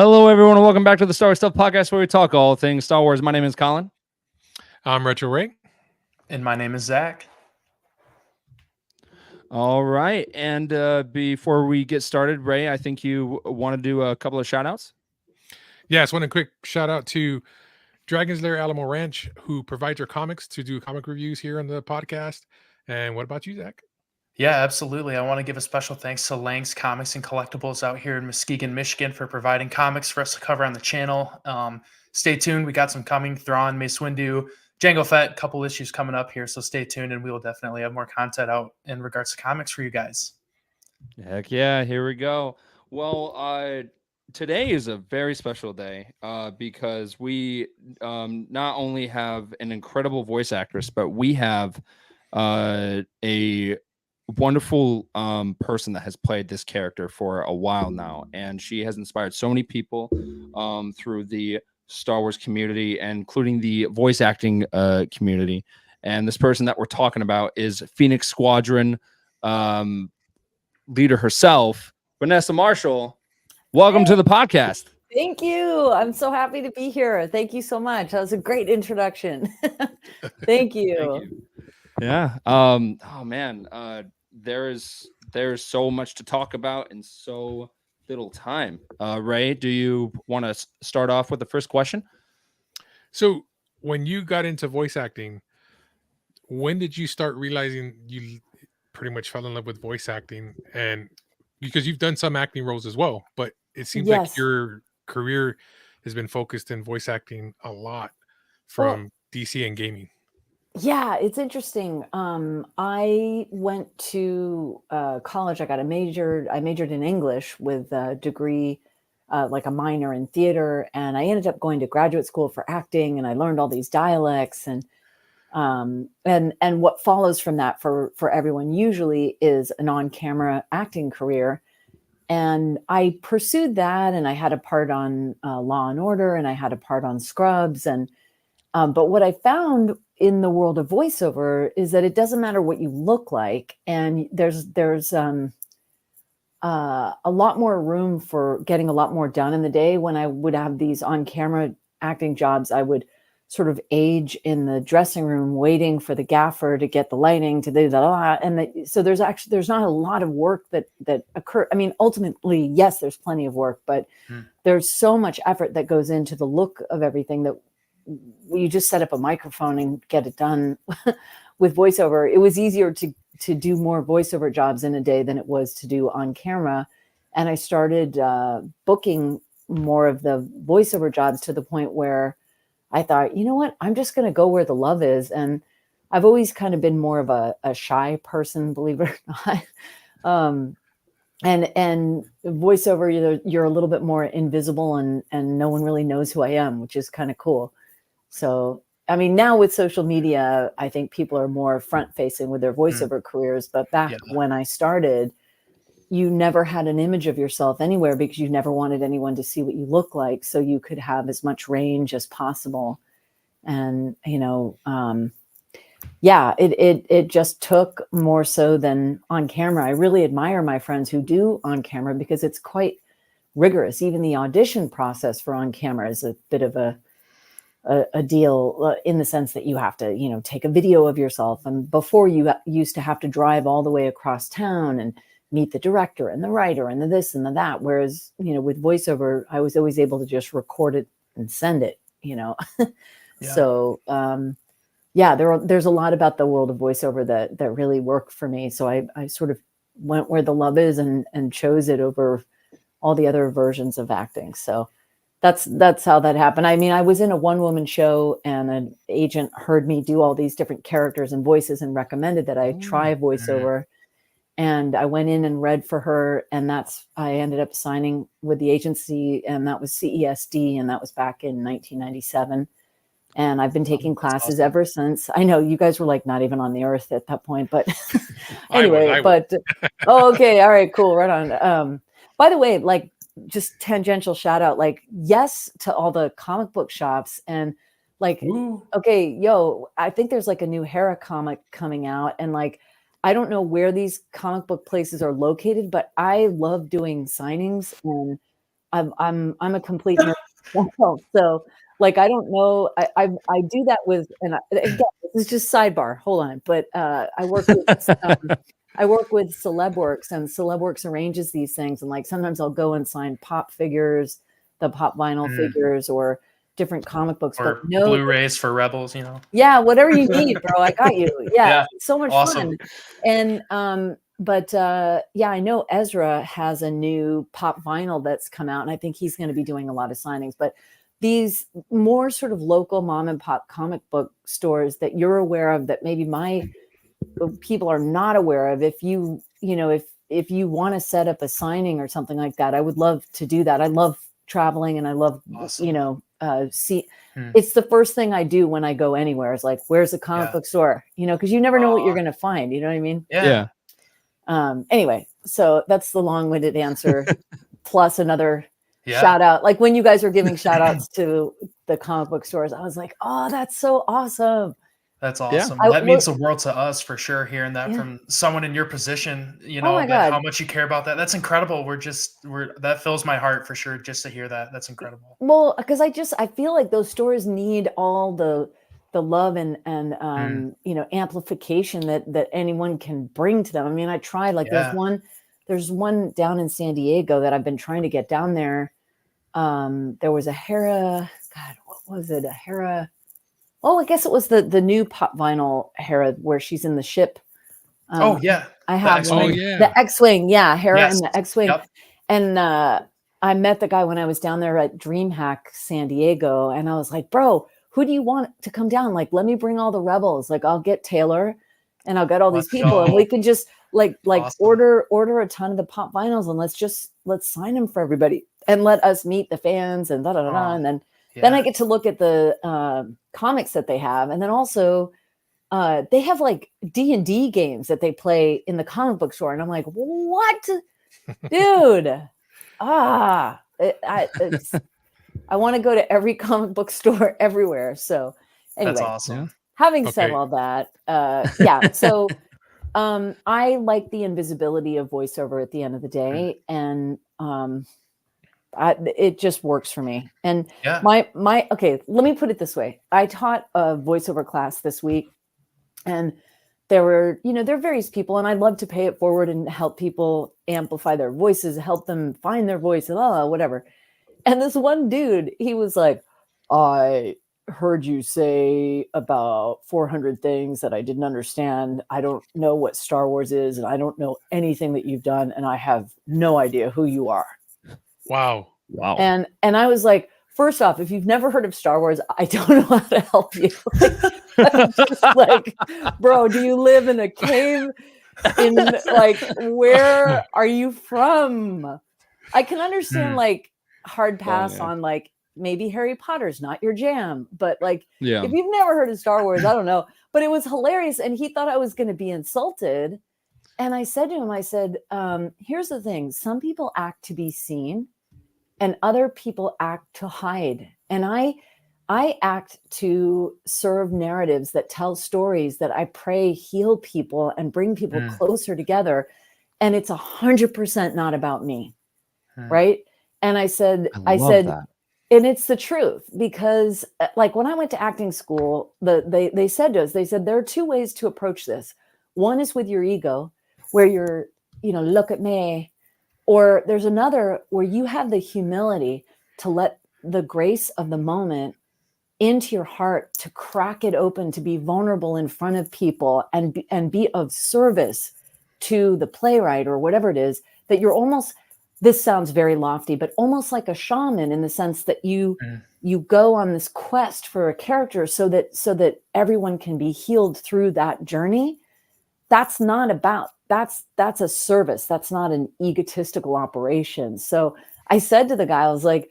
Hello, everyone, and welcome back to the Star Wars Stuff Podcast, where we talk all things Star Wars. My name is Colin. I'm Retro Ray. And my name is Zach. All right, and before we get started, Ray, I think you want to do a couple of shout-outs? Yes, one quick shout-out to Dragon's Lair Alamo Ranch, who provides our comics to do comic reviews here on the podcast. And what about you, Zach? Yeah, absolutely. I want to give a special thanks to Lang's Comics and Collectibles out here in Muskegon, Michigan for providing comics for us to cover on the channel. Stay tuned. We got some coming. Thrawn, Mace Windu, Jango Fett, a couple issues coming up here. So stay tuned, and we will definitely have more content out in regards to comics for you guys. Heck yeah, here we go. Well, today is a very special day because we not only have an incredible voice actress, but we have a wonderful person that has played this character for a while now, and she has inspired so many people through the Star Wars community, including the voice acting community. And this person that we're talking about is Phoenix Squadron leader herself, Vanessa Marshall. Welcome to the podcast. Thank you. I'm so happy to be here. Thank you so much. That was a great introduction. Thank you. Thank you. Yeah. Oh man. There's so much to talk about in so little time. Ray, do you want to start off with the first question? So when you got into voice acting, when did you start realizing you pretty much fell in love with voice acting? And because you've done some acting roles as well, but it seems like your career has been focused in voice acting a lot from DC and gaming. Yeah, it's interesting. I went to college. I majored in English with a degree, like a minor in theater, and I ended up going to graduate school for acting, and I learned all these dialects, and what follows from that for everyone usually is an on-camera acting career. And I pursued that, and I had a part on Law and Order, and I had a part on Scrubs, and but what I found in the world of voiceover is that it doesn't matter what you look like, and there's a lot more room for getting a lot more done in the day. When I would have these on-camera acting jobs, I would sort of age in the dressing room, waiting for the gaffer to get the lighting to do that, and so there's not a lot of work that occur. I mean, ultimately, yes, there's plenty of work, but there's so much effort that goes into the look of everything that you just set up a microphone and get it done. With voiceover, it was easier to do more voiceover jobs in a day than it was to do on camera. And I started booking more of the voiceover jobs to the point where I thought, you know what, I'm just going to go where the love is. And I've always kind of been more of a shy person, believe it or not. And voiceover, you're a little bit more invisible, and no one really knows who I am, which is kind of cool. So, I mean, now with social media, I think people are more front facing with their voiceover careers. But back when I started, you never had an image of yourself anywhere because you never wanted anyone to see what you look like. So you could have as much range as possible. And, it just took more so than on camera. I really admire my friends who do on camera because it's quite rigorous. Even the audition process for on camera is a bit of a deal in the sense that you have to, take a video of yourself. And before, you used to have to drive all the way across town and meet the director and the writer and the this and the that. Whereas, with voiceover, I was always able to just record it and send it, So, there's a lot about the world of voiceover that really worked for me. So I sort of went where the love is and chose it over all the other versions of acting. So that's how that happened. I mean, I was in a one-woman show, and an agent heard me do all these different characters and voices and recommended that I try voiceover. And I went in and read for her, and I ended up signing with the agency, and that was CESD, and that was back in 1997. And I've been taking classes ever since. I know you guys were like not even on the earth at that point, but anyway, okay. All right, cool. Right on. By the way, like, just tangential shout out, like, yes to all the comic book shops, and like, okay, I think there's like a new Hera comic coming out, and like, I don't know where these comic book places are located, but I love doing signings, and I'm a complete nerd myself. So like I don't know. I do that with, and again, this is just sidebar. Hold on, but I work with Celebworks, and Celebworks arranges these things, and like sometimes I'll go and sign pop figures, the pop vinyl figures, or different comic books, or but no Blu-rays for Rebels, you know. yeah, whatever you need, bro. I got you. Yeah, Yeah, so much awesome. fun. And but yeah, I know Ezra has a new pop vinyl that's come out, and I think he's going to be doing a lot of signings. But these more sort of local mom and pop comic book stores that you're aware of, that maybe my people are not aware of, if you know, if you want to set up a signing or something like that, I would love to do that. I love traveling, and I love Awesome. you know, it's the first thing I do when I go anywhere. Is like, where's the comic book store? You know, because you never know what you're going to find. You know what I mean? Yeah. Anyway, so that's the long-winded answer, plus another Yeah. shout out. Like when you guys are giving shout outs to the comic book stores, I was like, oh, that's so awesome. That's awesome. I That means look- the world to us for sure, hearing that Yeah. from someone in your position, you Oh know, my that God. how much you care about that. That's incredible. That fills my heart for sure just to hear that. That's incredible. Well, because I feel like those stores need all the love and you know, amplification that anyone can bring to them. I mean, I tried, like Yeah. there's one down in San Diego that I've been trying to get down there. There was a Hera, God, what was it? A Hera. Oh, I guess it was the new pop vinyl Hera where she's in the ship. Oh yeah. I have X-Wing. Oh, yeah. the X-Wing, yeah, Hera Yes. and the X-Wing. Yep. And I met the guy when I was down there at DreamHack San Diego, and I was like, bro, who do you want to come down? Like, let me bring all the rebels. Like, I'll get Taylor, and I'll get all these Let's people, and go. we can just like Awesome. order a ton of the pop vinyls, and let's sign them for everybody, and let us meet the fans, and da da da da. And then I get to look at the comics that they have, and then also they have like D&D games that they play in the comic book store, and I'm like, what, dude? I want to go to every comic book store everywhere. So anyway, That's awesome. having said Okay. all that, yeah. So I like the invisibility of voiceover at the end of the day, and it just works for me. And Yeah. my okay, let me put it this way. I taught a voiceover class this week, and there were, you know, there are various people, and I love to pay it forward and help people amplify their voices, help them find their voice, and whatever. And this one dude, he was like, I heard you say about 400 things that I didn't understand. I don't know what Star Wars is, and I don't know anything that you've done, and I have no idea who you are. Wow. Wow. And I was like, first off, if you've never heard of Star Wars, I don't know how to help you. I'm just like, bro, do you live in a cave? In like, where are you from? I can understand like hard pass yeah. on like maybe Harry Potter's not your jam, but like Yeah. if you've never heard of Star Wars, I don't know. But it was hilarious, and he thought I was going to be insulted. And I said to him, I said, here's the thing: some people act to be seen, and other people act to hide. And I act to serve narratives that tell stories that I pray heal people and bring people closer together. And it's 100% not about me. Right. And I said, that. and it's the truth, because like when I went to acting school, they said to us, they said, there are two ways to approach this. One is with your ego, where you're, you know, look at me. Or there's another where you have the humility to let the grace of the moment into your heart, to crack it open, to be vulnerable in front of people, and be of service to the playwright or whatever it is, that you're almost, this sounds very lofty, but almost like a shaman, in the sense that you go on this quest for a character so that everyone can be healed through that journey. That's not about, that's a service. That's not an egotistical operation. So I said to the guy, I was like,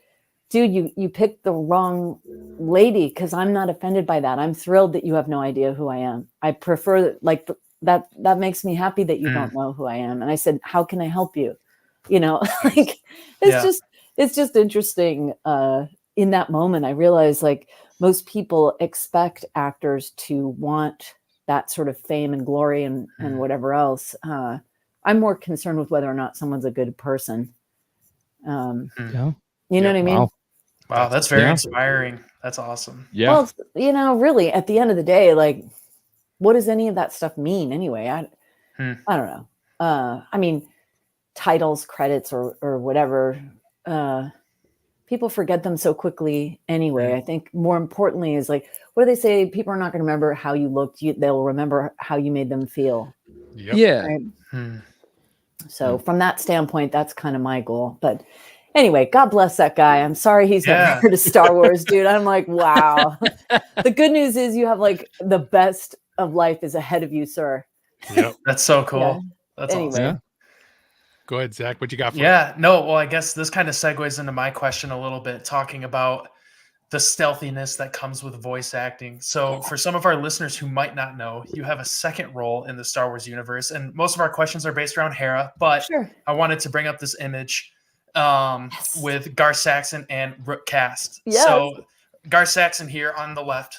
dude, you picked the wrong lady, because I'm not offended by that. I'm thrilled that you have no idea who I am. I prefer like that makes me happy that you don't know who I am. And I said, how can I help you? You know, like it's just interesting. In that moment, I realized like most people expect actors to want that sort of fame and glory and whatever else. I'm more concerned with whether or not someone's a good person. Yeah. You know Yep. what I mean? Wow. Wow, that's very Yeah. inspiring. That's awesome. Yeah. Well, really, at the end of the day, like, what does any of that stuff mean anyway? I don't know. I mean, titles, credits, or whatever. People forget them so quickly anyway. I think more importantly is like, what do they say? People are not going to remember how you looked. They'll remember how you made them feel. Yep. Yeah. Right? Hmm. So from that standpoint, that's kind of my goal. But anyway, God bless that guy. I'm sorry he's never Yeah. heard of Star Wars, dude. I'm like, wow. The good news is you have like the best of life is ahead of you, sir. Yep. That's so cool. Yeah. That's Anyway. awesome. Yeah. Go ahead, Zach. What you got for us? Yeah, no, well, I guess this kind of segues into my question a little bit, talking about the stealthiness that comes with voice acting. So, for some of our listeners who might not know, you have a second role in the Star Wars universe, and most of our questions are based around Hera, but Sure. I wanted to bring up this image Yes. with Gar Saxon and Rook Cast. Yes. So, Gar Saxon here on the left,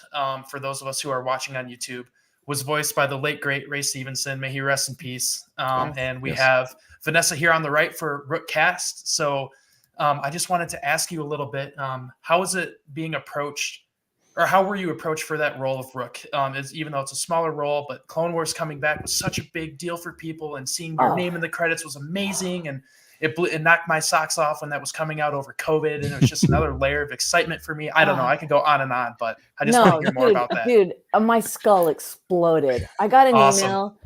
for those of us who are watching on YouTube, was voiced by the late, great Ray Stevenson. May he rest in peace. Yes. And we Yes. have Vanessa here on the right for Rook Cast. So I just wanted to ask you a little bit, how is it being approached, or how were you approached for that role of Rook? Even though it's a smaller role, but Clone Wars coming back was such a big deal for people, and seeing your name in the credits was amazing. And it knocked my socks off when that was coming out over COVID, and it was just another layer of excitement for me. I don't know. I could go on and on, but I just want to hear more about that. Dude, my skull exploded. I got an Awesome. email.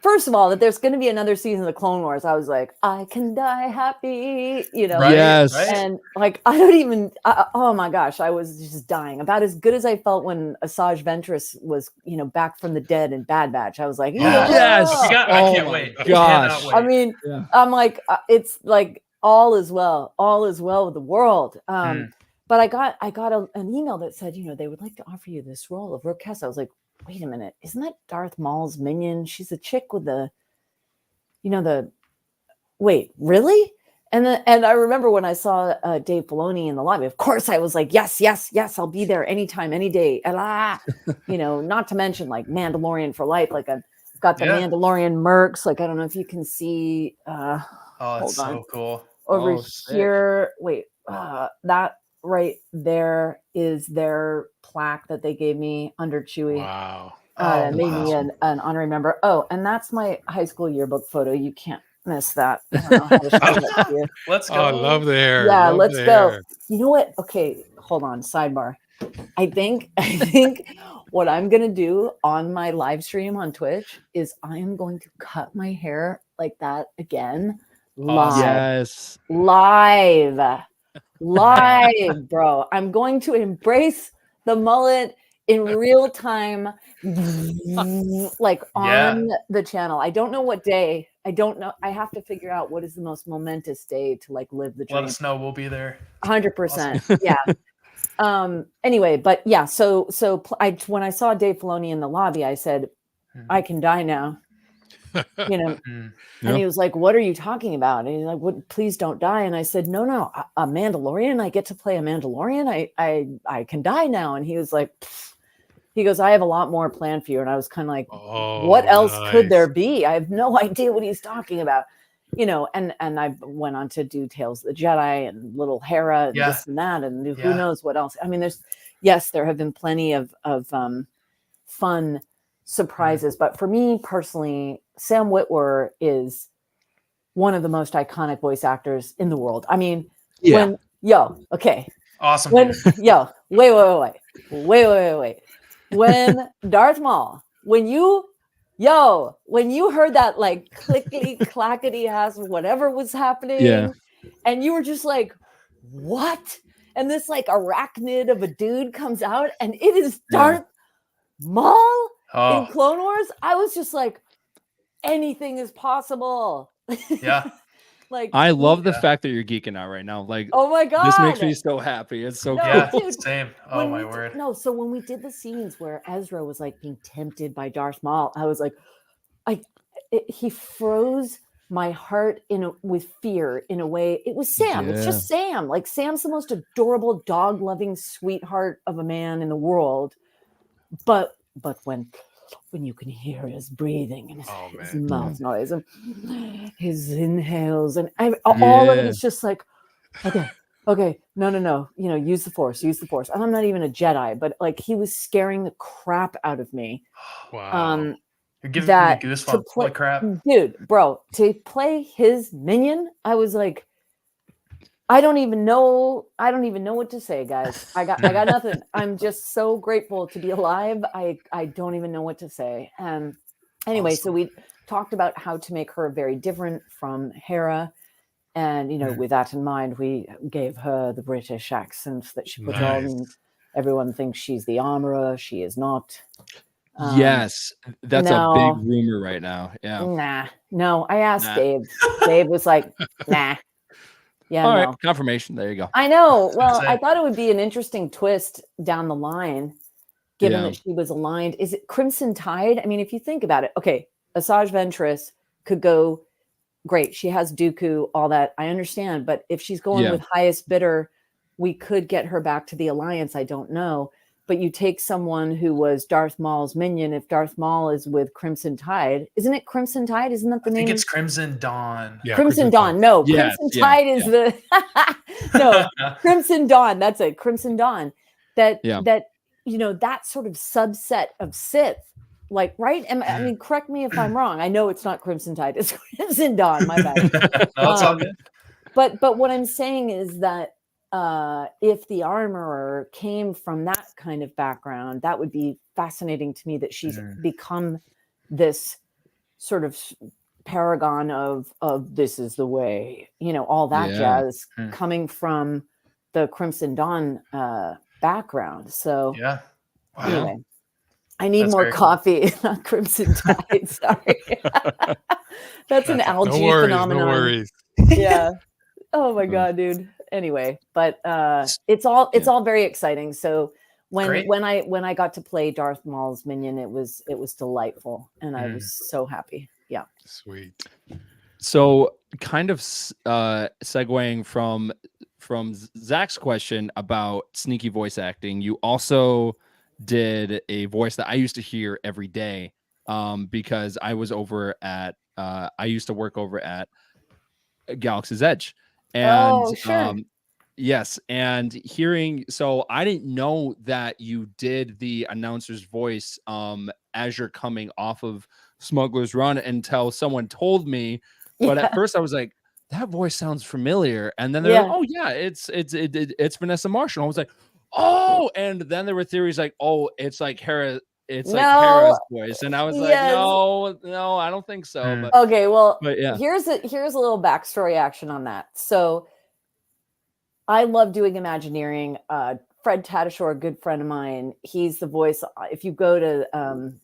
First of all, that there's going to be another season of the Clone Wars. I was like, I can die happy, Right? Yes. Right? And like, I don't even, oh my gosh, I was just dying. About as good as I felt when Asajj Ventress was, back from the dead in Bad Batch. I was like, Yeah. Yes. I Oh can't my wait. gosh. Cannot wait. I mean, Yeah. I'm like, it's like all is well with the world. But I got an email that said, they would like to offer you this role of Rook Kess. I was like, wait a minute, isn't that Darth Maul's minion? She's a chick with wait, really? And I remember when I saw Dave Filoni in the lobby, of course I was like, yes, I'll be there anytime, any day. Not to mention like Mandalorian for life. Like I've got the Mandalorian mercs. Like, I don't know if you can see, Oh, that's hold on. so cool. over Oh, sick. here. Wait, that right there is their plaque that they gave me under Chewie. Wow. That made wow. me an honorary member. Oh, and that's my high school yearbook photo. You can't miss that. I don't know how to show that to you. Let's Oh, go. I love the hair. Yeah, Love let's the go. hair. You know what? Okay, hold on. Sidebar. I think what I'm gonna do on my live stream on Twitch is I am going to cut my hair like that again, Awesome. live, bro. I'm going to embrace the mullet in real time, like on the channel. I don't know what day. I don't know. I have to figure out what is the most momentous day to like live the dream. Let us know. We'll be there. 100%. Yeah. Anyway, but yeah, so when I saw Dave Filoni in the lobby, I said, I can die now. And he was like, what are you talking about? And he's like, please don't die. And I said, no, a Mandalorian. I get to play a Mandalorian. I can die now. And he was like, he goes, I have a lot more planned for you. And I was kind of like, what else could there be? I have no idea what he's talking about. And I went on to do Tales of the Jedi and Little Hera and this and that, and who knows what else. I mean, there have been plenty of fun surprises, but for me personally, Sam Witwer is one of the most iconic voice actors in the world. I mean, Awesome. wait. When Darth Maul, when you heard that like clickety clackety ass whatever was happening, and you were just like, what? And this like arachnid of a dude comes out, and it is Darth Maul in Clone Wars. I was just like, anything is possible. Yeah. Like, I love the fact that you're geeking out right now. Like, oh my god, this makes me so happy. It's so cool. Dude, same. Oh my word. So when we did the scenes where Ezra was like being tempted by Darth Maul, I was like, he froze my heart with fear in a way. It was Sam. It's just Sam. Like, Sam's the most adorable, dog-loving sweetheart of a man in the world. But when you can hear his breathing and his mouth noise and his inhales and all of it is just like, okay, okay, no, use the force. And I'm not even a Jedi, but like he was scaring the crap out of me. Wow. You're giving That me to goosebumps. play, Holy crap. dude, bro, to play his minion, I was like, I don't even know what to say, guys. I got nothing. I'm just so grateful to be alive. I don't even know what to say. Anyway, so Awesome. we talked about how to make her very different from Hera. And, with that in mind, we gave her the British accent that she put on. Everyone thinks she's the armorer. She is not. Yes, that's a big No. rumor right now. Yeah. Nah. No, I asked Nah. Dave. Dave was like, nah. Yeah, All no. right, confirmation. There you go. I know. gonna Well, I say. thought it would be an interesting twist down the line, given Yeah. that she was aligned. Is it Crimson Tide? I mean, if you think about it, okay, Asajj Ventress could go great. She has Dooku, all that. I understand. But if she's going Yeah. with highest bidder, we could get her back to the Alliance. I don't know. But you take someone who was Darth Maul's minion. If Darth Maul is with Crimson Tide, isn't it Crimson Tide? Isn't that the I name? think it's Crimson Dawn. Yeah, Crimson Dawn. No, Yes, Crimson yeah, Tide is the no Crimson Dawn. That's it, Crimson Dawn. That that sort of subset of Sith, like right. I mean, correct me if I'm wrong. I know it's not Crimson Tide. It's Crimson Dawn. My bad. No, it's all good. But what I'm saying is that if the armorer came from that kind of background, that would be fascinating to me. That she's become this sort of paragon of this is the way, all that jazz coming from the Crimson Dawn background. So Yeah. Wow. anyway, I need That's more very cool. coffee, not Crimson Tide. Sorry. That's an algae phenomenon. No worries. Yeah. Oh my God, dude. Anyway, but it's all very exciting. So when I got to play Darth Maul's minion, it was delightful, and I was so happy. Yeah. Sweet. So, kind of segueing from Zach's question about sneaky voice acting, you also did a voice that I used to hear every day, because I was over at I used to work over at Galaxy's Edge, and sure. yes, and hearing, so I didn't know that you did the announcer's voice as you're coming off of Smuggler's Run until someone told me. But at first I was like, that voice sounds familiar, and then they're like, oh yeah, it's Vanessa Marshall. I was like, oh, and then there were theories like, oh, it's like Hera. It's like Hera's voice, and I was like, no, I don't think so. But okay, well, but yeah, here's a little backstory action on that. So I love doing Imagineering. Fred Tatasciore, a good friend of mine, he's the voice. If you go to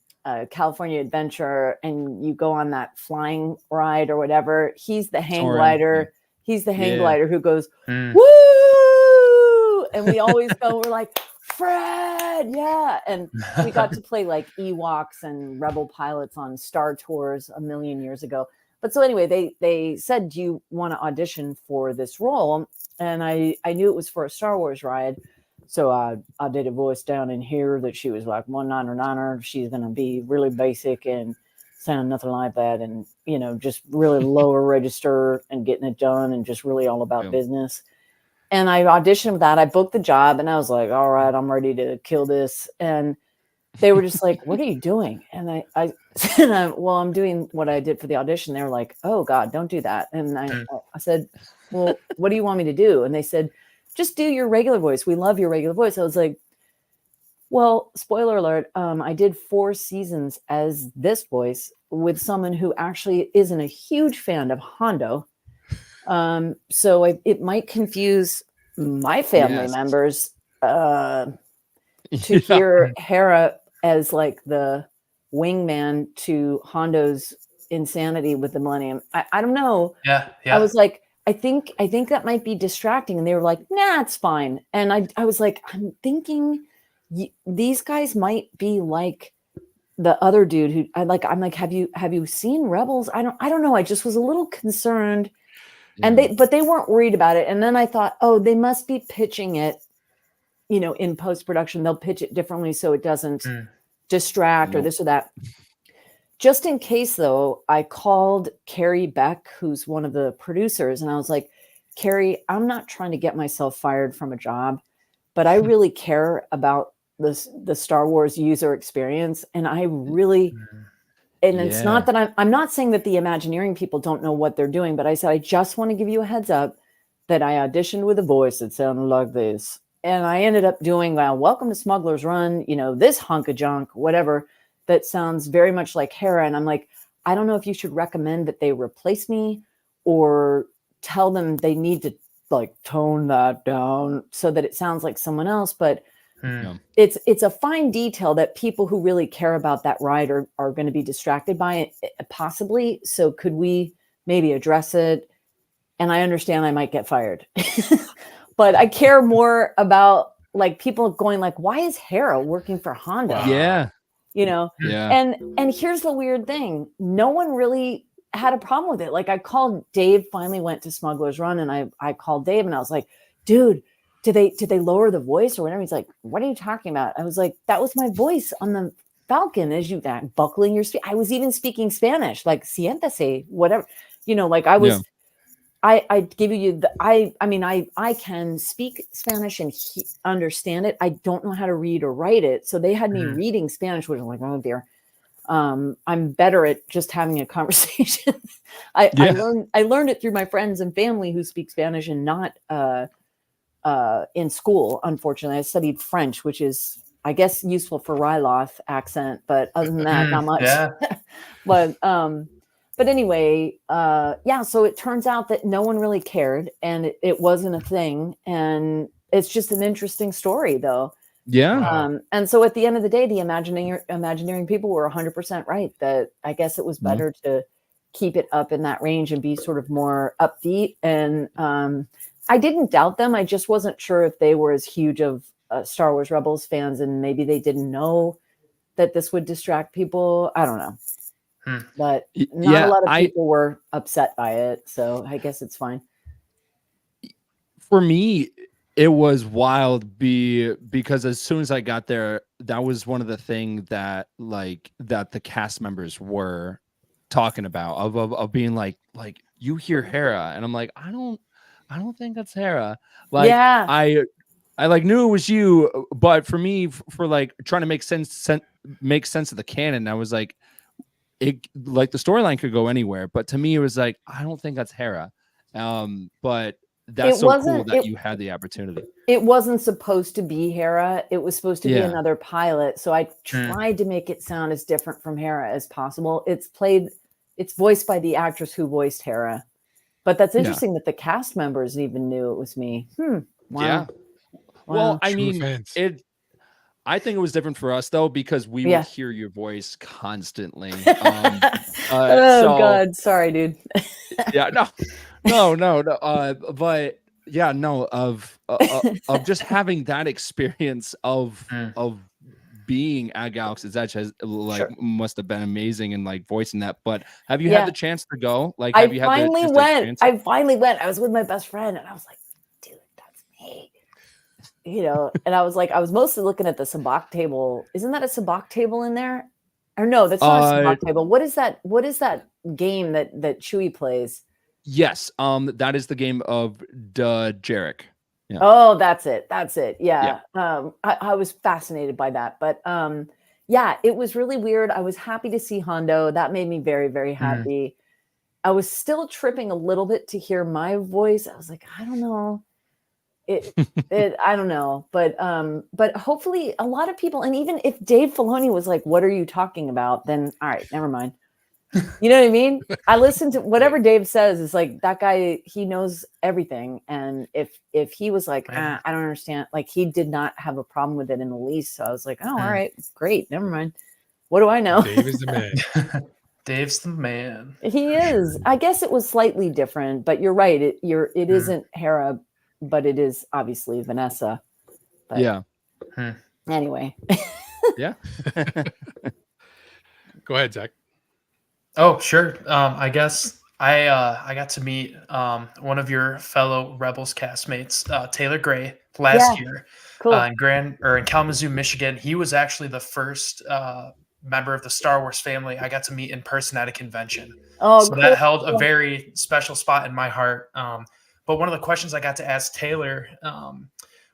California Adventure and you go on that flying ride or whatever, he's the hang glider. He's the hang glider who goes, woo! And we always go, we're like, Fred, yeah. And we got to play like Ewoks and Rebel pilots on Star Tours a million years ago. But so anyway, they said, do you want to audition for this role? And I knew it was for a Star Wars ride. So I did a voice down in here that she was like 199er. She's going to be really basic and sound nothing like that. And, just really lower register and getting it done and just really all about business. And I auditioned for that. I booked the job and I was like, all right, I'm ready to kill this. And they were just like, what are you doing? And I said, well, I'm doing what I did for the audition. They were like, oh God, don't do that. And I said, well, what do you want me to do? And they said, just do your regular voice. We love your regular voice. I was like, well, spoiler alert. I did 4 seasons as this voice with someone who actually isn't a huge fan of Hondo. So it might confuse my family members to hear Hera as like the wingman to Hondo's insanity with the Millennium. I don't know. Yeah. I was like, I think that might be distracting. And they were like, nah, it's fine. And I was like, I'm thinking these guys might be like the other dude who I'm like, have you seen Rebels? I don't know. I just was a little concerned. And they weren't worried about it. And then I thought, oh, they must be pitching it, in post-production, they'll pitch it differently so it doesn't distract or this or that. Just in case, though, I called Carrie Beck, who's one of the producers, and I was like, Carrie, I'm not trying to get myself fired from a job, but I really care about the Star Wars user experience. And I really, and it's Yeah. not that I'm not saying that the Imagineering people don't know what they're doing, but I said, I just want to give you a heads up that I auditioned with a voice that sounded like this. And I ended up doing, well, welcome to Smuggler's Run, you know, this hunk of junk, whatever, that sounds very much like Hera. And I'm like, I don't know if you should recommend that they replace me or tell them they need to like tone that down so that it sounds like someone else. But Yeah. it's a fine detail that people who really care about that ride are going to be distracted by it, possibly. So could we maybe address it? And I understand I might get fired, but I care more about like people going like, why is Hera working for Honda? Wow. Yeah. You know, Yeah. and here's the weird thing. No one really had a problem with it. Like I called Dave, finally went to Smuggler's Run, and I called Dave and I was like, dude, did they lower the voice or whatever? He's like, what are you talking about? I was like, that was my voice on the Falcon as you buckling your speech. I was even speaking Spanish, like siéntese, whatever, you know, like I was. Yeah. I give you the I mean I can speak Spanish and understand it. I don't know how to read or write it. So they had me reading Spanish, which I'm like, oh dear. I'm better at just having a conversation. I learned it through my friends and family who speak Spanish and not in school. Unfortunately, I studied French, which is I guess useful for Ryloth accent, but other than that, not much. Yeah. But anyway, yeah, so it turns out that no one really cared and it wasn't a thing. And it's just an interesting story, though. Yeah. And so at the end of the day, the Imagineering people were 100% right that I guess it was better to keep it up in that range and be sort of more upbeat. And I didn't doubt them. I just wasn't sure if they were as huge of Star Wars Rebels fans and maybe they didn't know that this would distract people. I don't know. But not a lot of people were upset by it, so I guess it's fine. For me, it was wild because as soon as I got there, that was one of the things that that the cast members were talking about of being like you hear Hera, and I'm like, I don't think that's Hera. Like yeah. I like knew it was you, but for me, for like trying to make sense of the canon, I was like, it like the storyline could go anywhere, but to me it was like I don't think that's Hera. But that's so cool that you had the opportunity. It wasn't supposed to be Hera. It was supposed to be another pilot. So I tried to make it sound as different from Hera as possible. It's voiced by the actress who voiced Hera. But that's interesting that the cast members even knew it was me. Wow. Yeah. Well, I mean, I think it was different for us though because we would hear your voice constantly. God, sorry, dude. Yeah, no. But yeah, no. Of just having that experience of being at Galaxy's Edge has must have been amazing and like voicing that. But have you had the chance to go? Like, have you had finally went. I finally went. I was with my best friend, and I was like, dude, that's me. You know, and I was mostly looking at the sabacc table. Isn't that a sabacc table in there? Or no, that's not a sabacc table. What is that? What is that game that Chewie plays? Yes, that is the game of Jarek. Yeah. Oh, that's it. Yeah. I was fascinated by that, but yeah, it was really weird. I was happy to see Hondo. That made me very, very happy. I was still tripping a little bit to hear my voice. I was like, I don't know. I don't know, but hopefully a lot of people, and even if Dave Filoni was like, what are you talking about? Then all right, never mind. You know what I mean? I listen to whatever Dave says. It's like that guy, he knows everything. And if he was like, I don't understand, like he did not have a problem with it in the least. So I was like, oh, all right, great. Never mind. What do I know? Dave is the man. Dave's the man. He is. I guess it was slightly different, but you're right. It isn't Hera, but it is obviously Vanessa. But yeah. Anyway. Yeah. Go ahead, Zach. Oh, sure. I guess I got to meet one of your fellow Rebels castmates, Taylor Gray, last year. Cool. In Kalamazoo, Michigan. He was actually the first member of the Star Wars family I got to meet in person at a convention. Oh, so that held a very special spot in my heart. But one of the questions I got to ask Taylor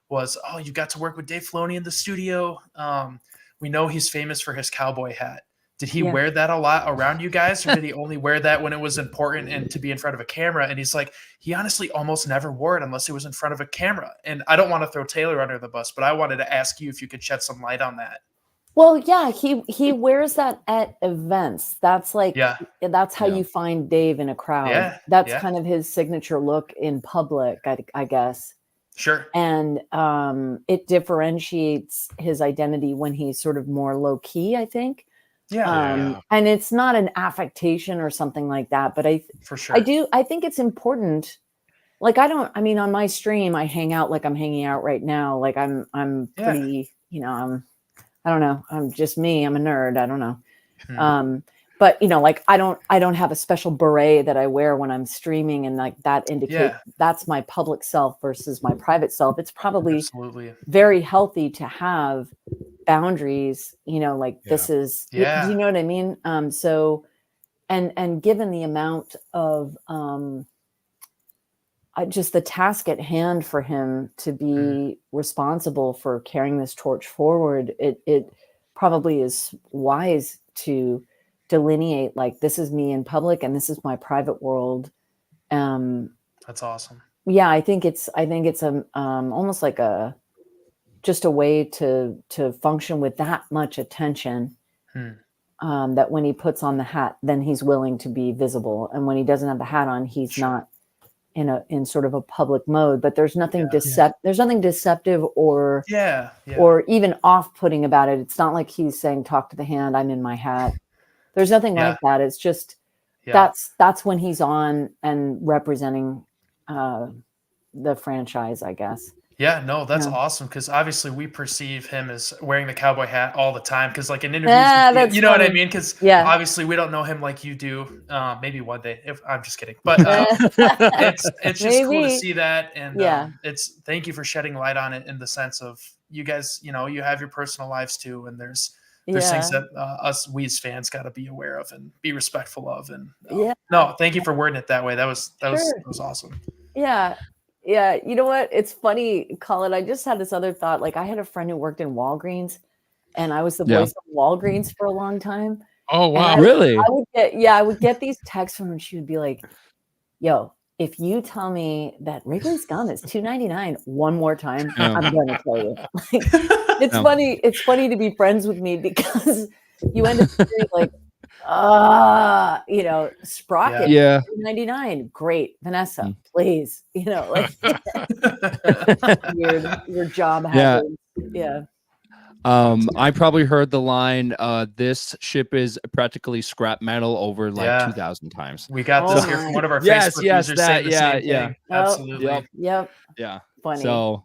was, oh, you got to work with Dave Filoni in the studio. We know he's famous for his cowboy hat. Did he Yeah. wear that a lot around you guys, or did he only wear that when it was important and to be in front of a camera? And he's like, he honestly almost never wore it unless it was in front of a camera. And I don't want to throw Taylor under the bus, but I wanted to ask you if you could shed some light on that. Well, yeah, he wears that at events. That's like Yeah. that's how Yeah. you find Dave in a crowd. Yeah, That's yeah. kind of his signature look in public, I guess. Sure. And it differentiates his identity when he's sort of more low key, I think. Yeah, And it's not an affectation or something like that, but for sure. I think it's important. Like I mean, on my stream, I hang out like I'm hanging out right now. Like I'm Yeah. pretty, I don't know. I'm just me. I'm a nerd. I don't know. Hmm. But like I don't have a special beret that I wear when I'm streaming, and like that indicates that's my public self versus my private self. It's probably Absolutely. very healthy to have boundaries, like Yeah. this is, Yeah. you know what I mean? So, and given the amount of, just the task at hand for him to be responsible for carrying this torch forward, it probably is wise to delineate, like, this is me in public and this is my private world. That's awesome. Yeah, I think it's almost like just a way to function with that much attention. That when he puts on the hat, then he's willing to be visible, and when he doesn't have the hat on, he's not in sort of a public mode. But there's nothing there's nothing deceptive or or even off-putting about it. It's not like he's saying, talk to the hand, I'm in my hat. There's nothing like that. It's just that's when he's on and representing the franchise, I guess. Yeah, no, that's awesome, because obviously we perceive him as wearing the cowboy hat all the time, because like in interviews, you know what I mean? Because obviously we don't know him like you do. Maybe one day. I'm just kidding, but it's just cool to see that, and it's thank you for shedding light on it in the sense of you guys, you have your personal lives too, and there's things that we as fans got to be aware of and be respectful of, and no, thank you for wording it that way. That was awesome. Yeah, you know what? It's funny, Colin. I just had this other thought. Like, I had a friend who worked in Walgreens, and I was the voice of Walgreens for a long time. Oh, wow. Really? I would get these texts from her, and she would be like, yo, if you tell me that Wrigley's gum is $2.99 one more time, I'm going to tell you. Like, it's funny. It's funny to be friends with me because you end up feeling like, Sprocket, $2.99, great, Vanessa, please, like your job hazards. I probably heard the line, this ship is practically scrap metal over like 2,000 times. We got this here from one of our Facebook users saying the same thing. Absolutely. Yep. Yeah. Funny. So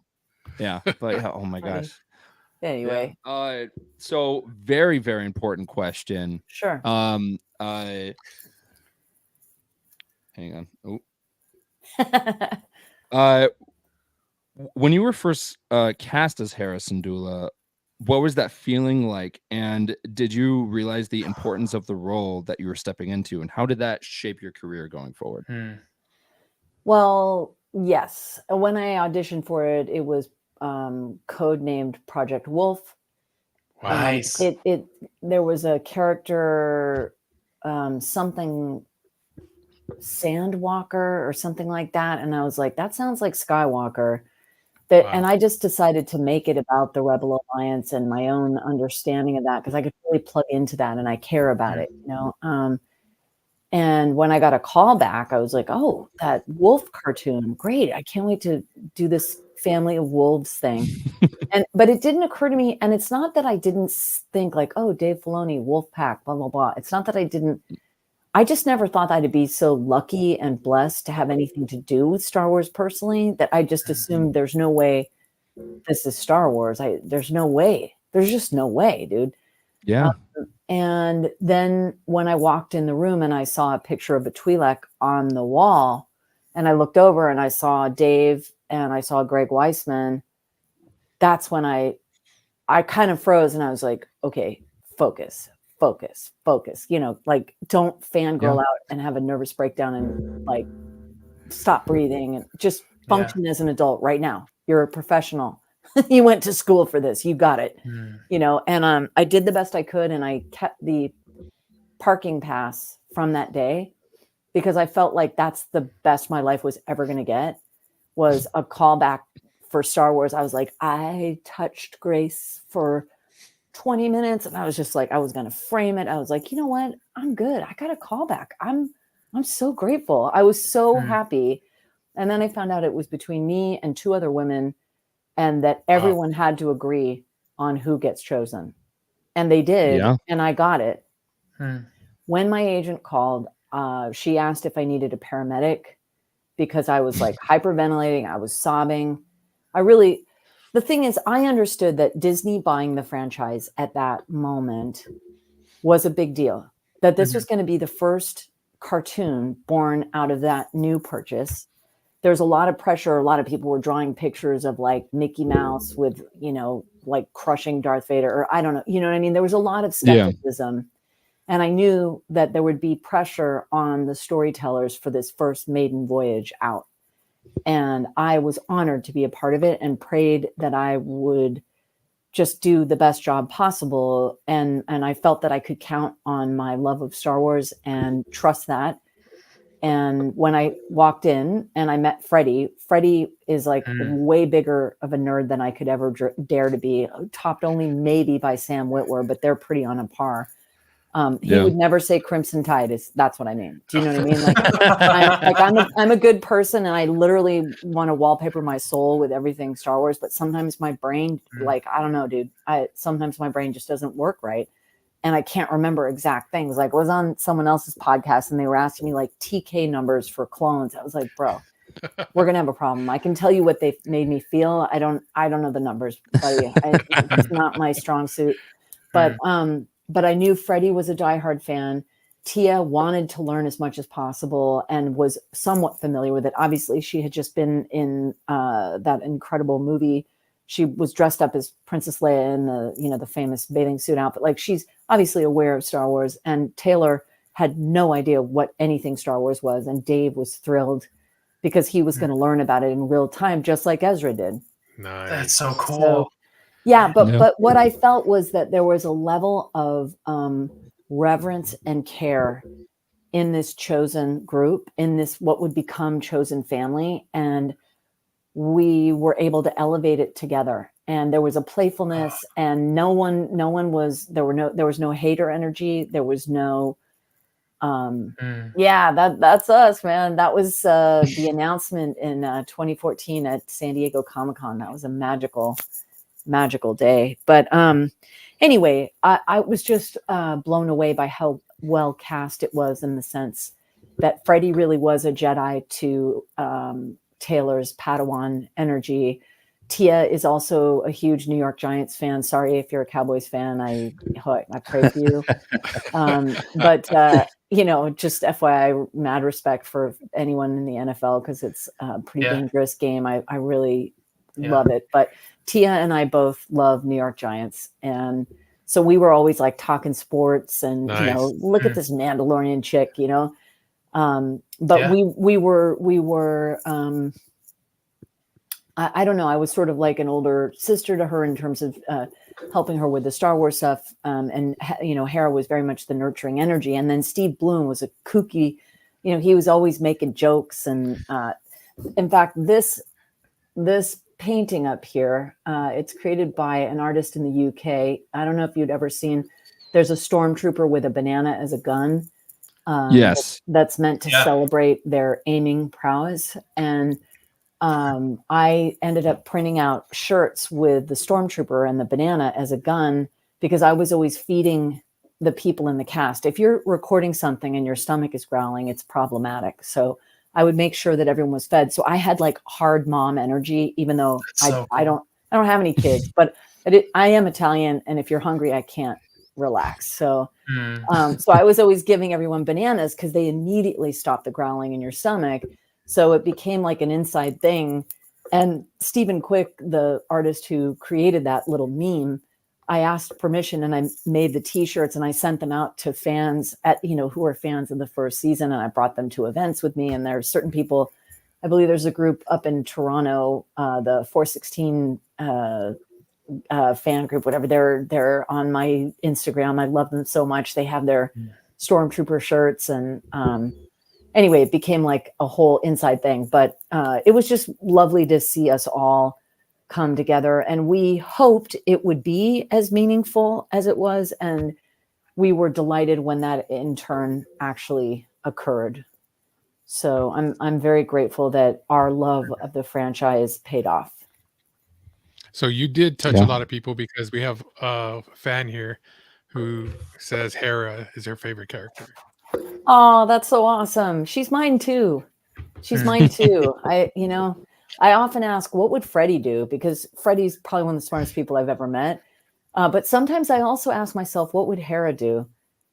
but oh my gosh. Anyway. So very, very important question. Sure. Hang on. When you were first cast as Harrison Dula, what was that feeling like? And did you realize the importance of the role that you were stepping into? And how did that shape your career going forward? Well, yes. When I auditioned for it, it was codenamed Project Wolf. Nice. There was a character, something Sandwalker or something like that, and I was like, that sounds like Skywalker. And I just decided to make it about the Rebel Alliance and my own understanding of that, because I could really plug into that and I care about it, And when I got a call back, I was like, oh, that wolf cartoon, great. I can't wait to do this family of wolves thing. But it didn't occur to me. And it's not that I didn't think like, oh, Dave Filoni, wolf pack, blah, blah, blah. It's not that I just never thought I'd be so lucky and blessed to have anything to do with Star Wars personally, that I just assumed there's no way this is Star Wars. There's no way. There's just no way, dude. Yeah. And then when I walked in the room and I saw a picture of a Twi'lek on the wall, and I looked over and I saw Dave and I saw Greg Weisman, that's when I kind of froze and I was like, okay, focus, like don't fangirl out and have a nervous breakdown and like stop breathing and just function as an adult right now. You're a professional. You went to school for this. You got it. You know, and I did the best I could, and I kept the parking pass from that day because I felt like that's the best my life was ever going to get, was a callback for Star Wars. I was like, I touched Grace for 20 minutes, and I was just like, I was going to frame it. I was like, you know what? I'm good. I got a callback. I'm so grateful. I was so happy. And then I found out it was between me and 2 other women, and that everyone had to agree on who gets chosen. And they did. Yeah. And I got it. When my agent called, she asked if I needed a paramedic because I was like hyperventilating. I was sobbing. The thing is, I understood that Disney buying the franchise at that moment was a big deal, that this was going to be the first cartoon born out of that new purchase. There's a lot of pressure. A lot of people were drawing pictures of like Mickey Mouse with, you know, like crushing Darth Vader, or I don't know, you know what I mean? There was a lot of skepticism. And I knew that there would be pressure on the storytellers for this first maiden voyage out. And I was honored to be a part of it and prayed that I would just do the best job possible. And I felt that I could count on my love of Star Wars and trust that. And when I walked in and I met Freddie is like way bigger of a nerd than I could ever dare to be, topped only maybe by Sam Witwer, but they're pretty on a par. He would never say Crimson Tide. That's what I mean. Do you know what I mean? Like, I'm a good person, and I literally want to wallpaper my soul with everything Star Wars. But sometimes my brain, like, I don't know, dude. Sometimes my brain just doesn't work right, and I can't remember exact things. Like, I was on someone else's podcast, and they were asking me like TK numbers for clones. I was like, bro, we're gonna have a problem. I can tell you what they made me feel. I don't know the numbers, buddy. It's not my strong suit. But I knew Freddie was a diehard fan. Tia wanted to learn as much as possible and was somewhat familiar with it. Obviously, she had just been in that incredible movie. She was dressed up as Princess Leia in the famous bathing suit outfit. Like, she's obviously aware of Star Wars. And Taylor had no idea what anything Star Wars was. And Dave was thrilled because he was going to learn about it in real time, just like Ezra did. Nice. That's so cool. So, yeah, but what I felt was that there was a level of reverence and care in this chosen group, in this what would become chosen family, and we were able to elevate it together. And there was a playfulness, and there was no hater energy. There was no, that's us, man. That was the announcement in 2014 at San Diego Comic-Con. That was a magical day. But anyway, I was just blown away by how well cast it was, in the sense that Freddie really was a Jedi to Taylor's Padawan energy. Tia is also a huge New York Giants fan. Sorry if you're a Cowboys fan. I pray for you. But just FYI, mad respect for anyone in the NFL, because it's a pretty dangerous game. I really love it. But Tia and I both love New York Giants. And so we were always like talking sports and, look at this Mandalorian chick, but we were I don't know. I was sort of like an older sister to her in terms of helping her with the Star Wars stuff. And Hera was very much the nurturing energy. And then Steve Bloom was a kooky, he was always making jokes. And in fact, this painting up here, it's created by an artist in the UK. I don't know if you'd ever seen, there's a stormtrooper with a banana as a gun. Yes. That's meant to celebrate their aiming prowess. And I ended up printing out shirts with the stormtrooper and the banana as a gun, because I was always feeding the people in the cast. If you're recording something and your stomach is growling, it's problematic. So I would make sure that everyone was fed. So I had like hard mom energy, even though I don't have any kids, but I am Italian. And if you're hungry, I can't relax. So, so I was always giving everyone bananas because they immediately stop the growling in your stomach. So it became like an inside thing. And Stephen Quick, the artist who created that little meme, I asked permission and I made the t-shirts and I sent them out to fans who are fans of the first season. And I brought them to events with me. And there are certain people I believe there's a group up in Toronto, the 416 fan group, whatever. They're on my Instagram. I love them so much. They have their stormtrooper shirts, and anyway, it became like a whole inside thing. But it was just lovely to see us all come together, and we hoped it would be as meaningful as it was, and we were delighted when that in turn actually occurred. So I'm very grateful that our love of the franchise paid off. So you did touch Yeah. a lot of people, because we have a fan here who says Hera is her favorite character. Oh, that's so awesome. She's mine too. She's mine too. I often ask, what would Freddie do? Because Freddie's probably one of the smartest people I've ever met. But sometimes I also ask myself, what would Hera do?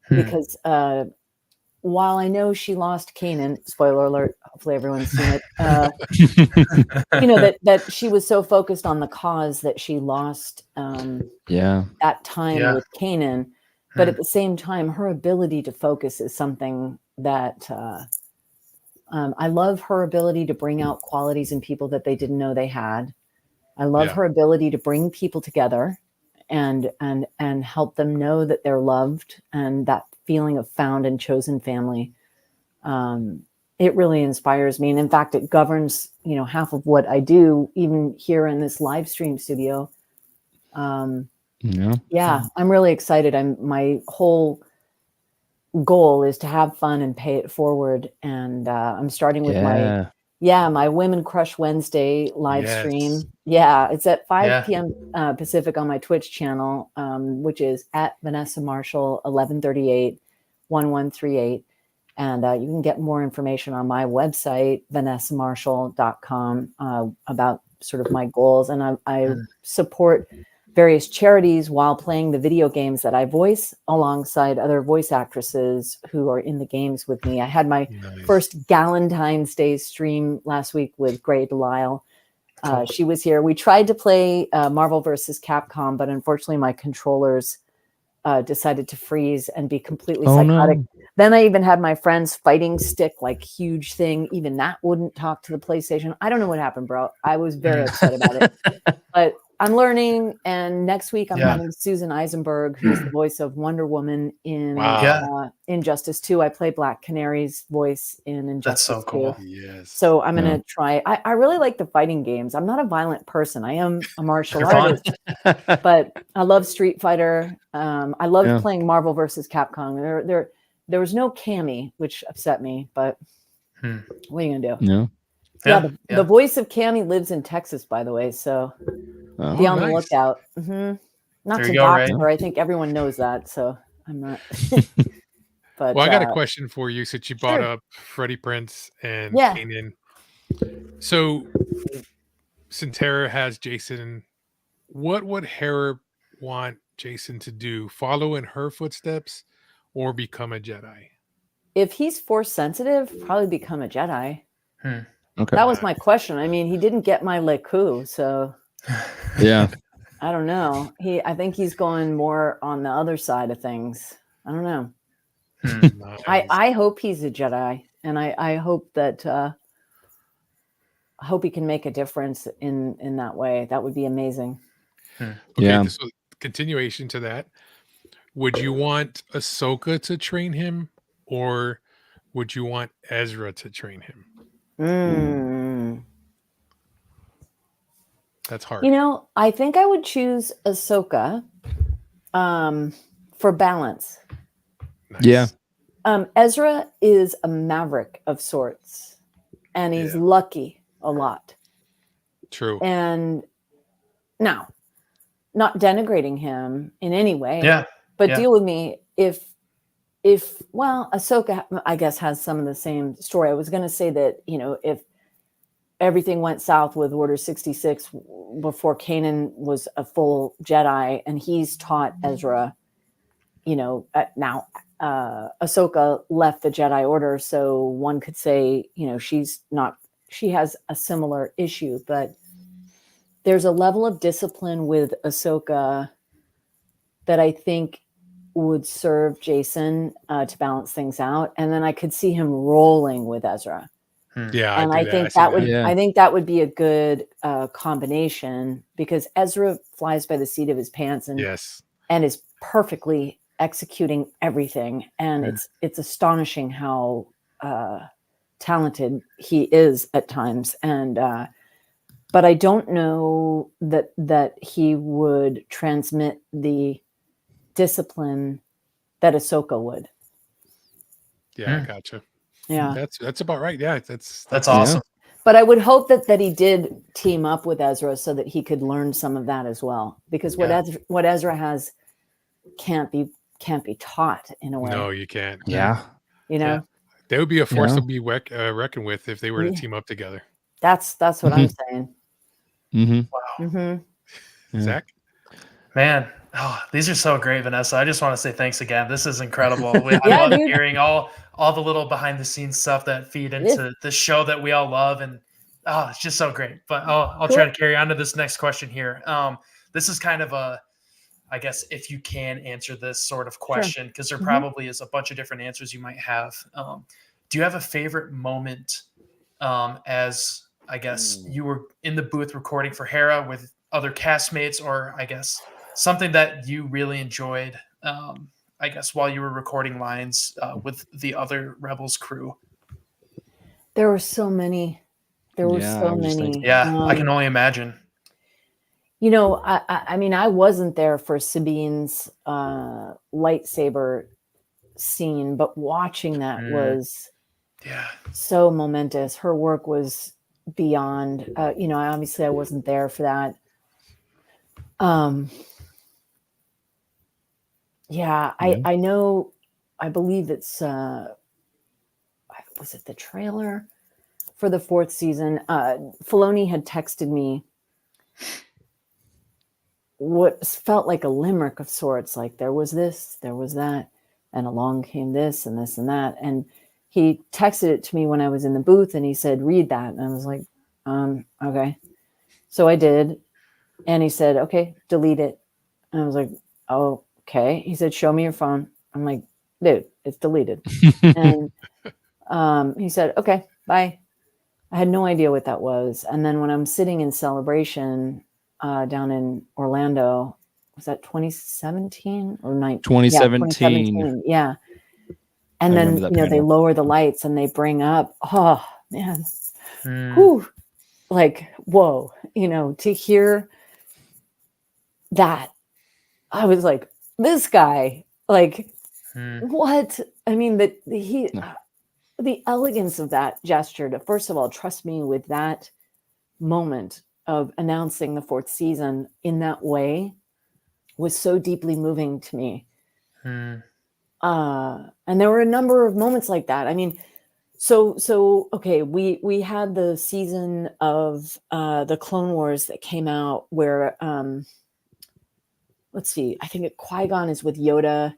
Because while I know she lost Kanan, spoiler alert, hopefully everyone's seen it, that she was so focused on the cause that she lost that time with Kanan. But at the same time, her ability to focus is something that I love. Her ability to bring out qualities in people that they didn't know they had. I love her ability to bring people together and help them know that they're loved, and that feeling of found and chosen family. It really inspires me. And in fact, it governs, half of what I do, even here in this live stream studio. Yeah, I'm really excited. My whole goal is to have fun and pay it forward. And I'm starting with my Women Crush Wednesday live stream. Yeah, it's at 5 p.m. Pacific on my Twitch channel, which is at Vanessa Marshall 1138-1138. And you can get more information on my website, vanessamarshall.com, about sort of my goals. And I support various charities while playing the video games that I voice alongside other voice actresses who are in the games with me. I had my first Galentine's Day stream last week with Gray Delisle. She was here. We tried to play Marvel versus Capcom, but unfortunately my controllers decided to freeze and be completely psychotic. No. Then I even had my friend's fighting stick, like huge thing. Even that wouldn't talk to the PlayStation. I don't know what happened, bro. I was very upset about it. But I'm learning, and next week I'm having Susan Eisenberg, who's the voice of Wonder Woman in Injustice 2. I play Black Canary's voice in Injustice 2. That's so cool. Yes. So I'm going to try. I really like the fighting games. I'm not a violent person. I am a martial artist, but I love Street Fighter. I love playing Marvel versus Capcom. There was no Cammy, which upset me, but what are you going to do? No. The voice of Cammy lives in Texas, by the way, so be on the lookout. Not to dox her. I think everyone knows that, so I'm not. But well, I got a question for you, since you brought up Freddie Prinze and Kanan. So, since Hera has Jason, what would Hera want Jason to do? Follow in her footsteps or become a Jedi? If he's force sensitive, probably become a Jedi. Okay. That was my question. I mean, he didn't get my Leku, so yeah. I don't know. I think he's going more on the other side of things. I don't know. Nice. I hope he's a Jedi, and I hope that I hope he can make a difference in that way. That would be amazing. Okay, so continuation to that. Would you want Ahsoka to train him, or would you want Ezra to train him? That's hard. I think I would choose Ahsoka for balance. Nice. Yeah. Ezra is a maverick of sorts, and he's lucky a lot. True. And now, not denigrating him in any way, but deal with me if Ahsoka, I guess, has some of the same story. I was going to say that, if everything went south with Order 66 before Kanan was a full Jedi, and he's taught Ezra, now Ahsoka left the Jedi Order, so one could say, she has a similar issue, but there's a level of discipline with Ahsoka that I think would serve Jason to balance things out. And then I could see him rolling with Ezra. Yeah, And I I think see that would Yeah. I think that would be a good combination, because Ezra flies by the seat of his pants and Yes. is perfectly executing everything, and it's astonishing how talented he is at times. And but I don't know that he would transmit the discipline that Ahsoka would. Yeah, I gotcha. Yeah. That's about right. Yeah, That's awesome. But I would hope that he did team up with Ezra so that he could learn some of that as well, because what Ezra has can't be taught in a way. No, you can't. Yeah. You know, Yeah. They would be a force Yeah. to be reckoned with if they were to team up together. that's what I'm saying. Mm-hmm. Wow. Mm-hmm. Zach? Man, these are so great, Vanessa. I just want to say thanks again. This is incredible. I Yeah, love dude. hearing all the little behind the scenes stuff that feed into the show that we all love, and it's just so great. But I'll try to carry on to this next question here. This is kind of a, I guess, if you can answer this sort of question, because there probably is a bunch of different answers you might have. Do you have a favorite moment as, I guess, you were in the booth recording for Hera with other castmates, or I guess something that you really enjoyed, I guess, while you were recording lines with the other Rebels crew? There were so many. There were so many. Yeah, I can only imagine. You know, I mean, I wasn't there for Sabine's lightsaber scene, but watching that was so momentous. Her work was beyond. You know, obviously I wasn't there for that. I know. I believe it's was it the trailer for the 4th season? Filoni had texted me what felt like a limerick of sorts, like there was this, there was that, and along came this and this and that. And he texted it to me when I was in the booth, and he said, "Read that." And I was like, okay. So I did. And he said, "Okay, delete it." And I was like, "Oh, okay." He said, "Show me your phone." I'm like, "Dude, it's deleted." And he said, "Okay, bye." I had no idea what that was. And then when I'm sitting in Celebration down in Orlando, was that 2017 or 19? 2017. Yeah. And then, you know, they lower the lights and they bring up, oh man, whew, like, whoa, you know, to hear that, I was like, this guy, like, what? I mean, the elegance of that gesture to, first of all, trust me with that moment of announcing the 4th season in that way was so deeply moving to me. And there were a number of moments like that. I mean, so okay, we had the season of the Clone Wars that came out where let's see, I think Qui-Gon is with Yoda,